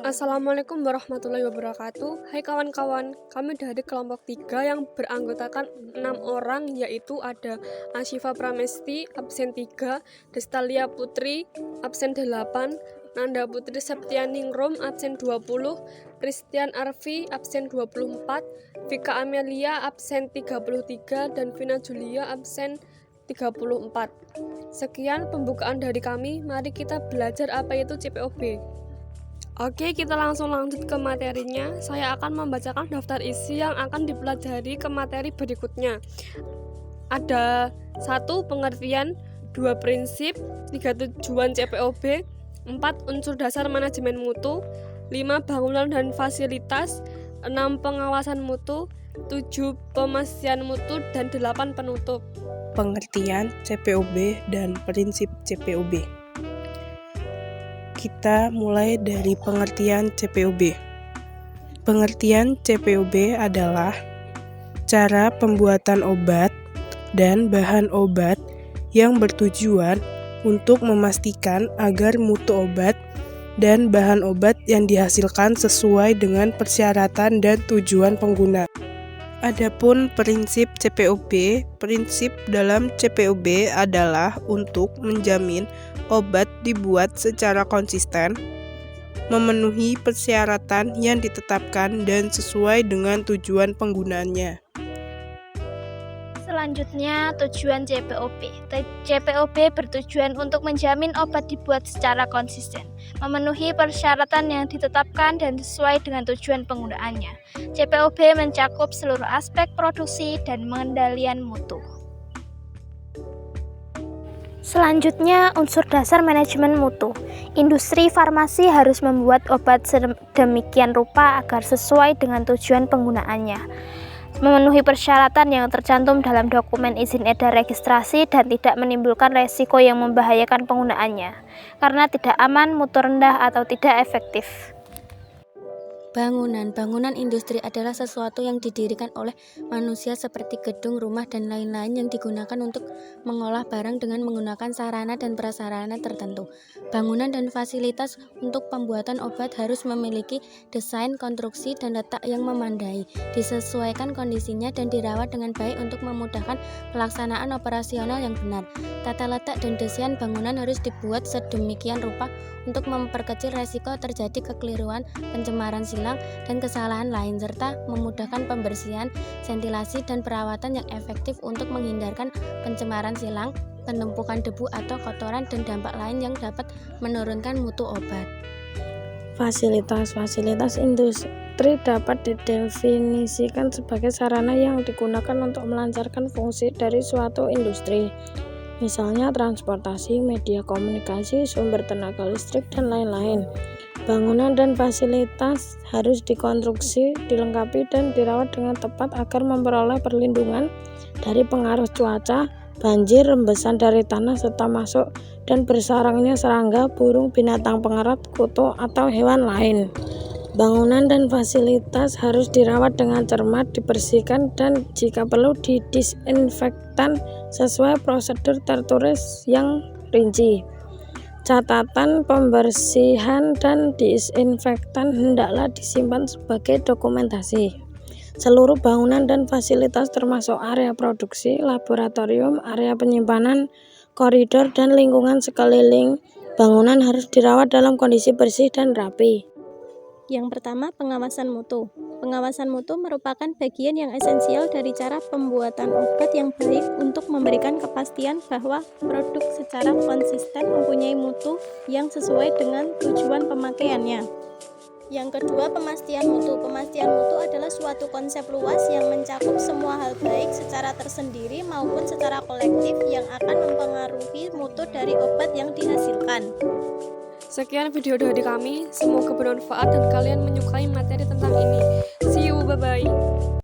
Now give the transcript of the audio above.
Assalamualaikum warahmatullahi wabarakatuh. Hai kawan-kawan, kami dari kelompok 3 yang beranggotakan 6 orang, yaitu ada Asyifa Pramesti, absen 3, Destalia Putri, absen 8, Nanda Putri Septianingrum, absen 20, Christian Arfi, absen 24, Vika Amelia, absen 33, dan Vina Julia, absen 34. Sekian pembukaan dari kami, mari kita belajar apa itu CPOB. Oke, kita langsung lanjut ke materinya. Saya akan membacakan daftar isi yang akan dipelajari ke materi berikutnya. Ada 1. Pengertian, 2. Prinsip, 3. Tujuan CPOB, 4. Unsur dasar manajemen mutu, 5. Bangunan dan fasilitas, 6. Pengawasan mutu, 7. Pemastian mutu, dan 8. Penutup. Pengertian CPOB dan prinsip CPOB. Kita mulai dari pengertian CPOB. Pengertian CPOB adalah cara pembuatan obat dan bahan obat yang bertujuan untuk memastikan agar mutu obat dan bahan obat yang dihasilkan sesuai dengan persyaratan dan tujuan pengguna. Adapun prinsip CPOB, prinsip dalam CPOB adalah untuk menjamin obat dibuat secara konsisten, memenuhi persyaratan yang ditetapkan dan sesuai dengan tujuan penggunaannya. Selanjutnya, tujuan CPOB. CPOB bertujuan untuk menjamin obat dibuat secara konsisten, memenuhi persyaratan yang ditetapkan dan sesuai dengan tujuan penggunaannya. CPOB mencakup seluruh aspek produksi dan pengendalian mutu. Selanjutnya, unsur dasar manajemen mutu. Industri farmasi harus membuat obat sedemikian rupa agar sesuai dengan tujuan penggunaannya, memenuhi persyaratan yang tercantum dalam dokumen izin edar registrasi dan tidak menimbulkan resiko yang membahayakan penggunaannya, karena tidak aman, mutu rendah, atau tidak efektif. Bangunan industri adalah sesuatu yang didirikan oleh manusia seperti gedung, rumah, dan lain-lain yang digunakan untuk mengolah barang dengan menggunakan sarana dan prasarana tertentu. Bangunan dan fasilitas untuk pembuatan obat harus memiliki desain, konstruksi, dan letak yang memadai, disesuaikan kondisinya dan dirawat dengan baik untuk memudahkan pelaksanaan operasional yang benar. Tata letak dan desain bangunan harus dibuat sedemikian rupa untuk memperkecil resiko terjadi kekeliruan, pencemaran silang, dan kesalahan lain, serta memudahkan pembersihan, ventilasi, dan perawatan yang efektif untuk menghindarkan pencemaran silang, penumpukan debu atau kotoran, dan dampak lain yang dapat menurunkan mutu obat. Fasilitas industri dapat didefinisikan sebagai sarana yang digunakan untuk melancarkan fungsi dari suatu industri. Misalnya transportasi, media komunikasi, sumber tenaga listrik, dan lain-lain. Bangunan dan fasilitas harus dikonstruksi, dilengkapi, dan dirawat dengan tepat agar memperoleh perlindungan dari pengaruh cuaca, banjir, rembesan dari tanah, serta masuk dan bersarangnya serangga, burung, binatang pengerat, kutu, atau hewan lain. Bangunan dan fasilitas harus dirawat dengan cermat, dibersihkan, dan jika perlu didisinfektan sesuai prosedur tertulis yang rinci. Catatan pembersihan dan disinfektan hendaklah disimpan sebagai dokumentasi. Seluruh bangunan dan fasilitas termasuk area produksi, laboratorium, area penyimpanan, koridor, dan lingkungan sekeliling bangunan harus dirawat dalam kondisi bersih dan rapi. Yang pertama, pengawasan mutu. Pengawasan mutu merupakan bagian yang esensial dari cara pembuatan obat yang baik untuk memberikan kepastian bahwa produk secara konsisten mempunyai mutu yang sesuai dengan tujuan pemakaiannya. Yang kedua, pemastian mutu. Pemastian mutu adalah suatu konsep luas yang mencakup semua hal baik secara tersendiri maupun secara kolektif yang akan mempengaruhi mutu dari obat yang dihasilkan. Sekian video dari kami, semoga bermanfaat dan kalian menyukai materi tentang ini. See you, bye-bye.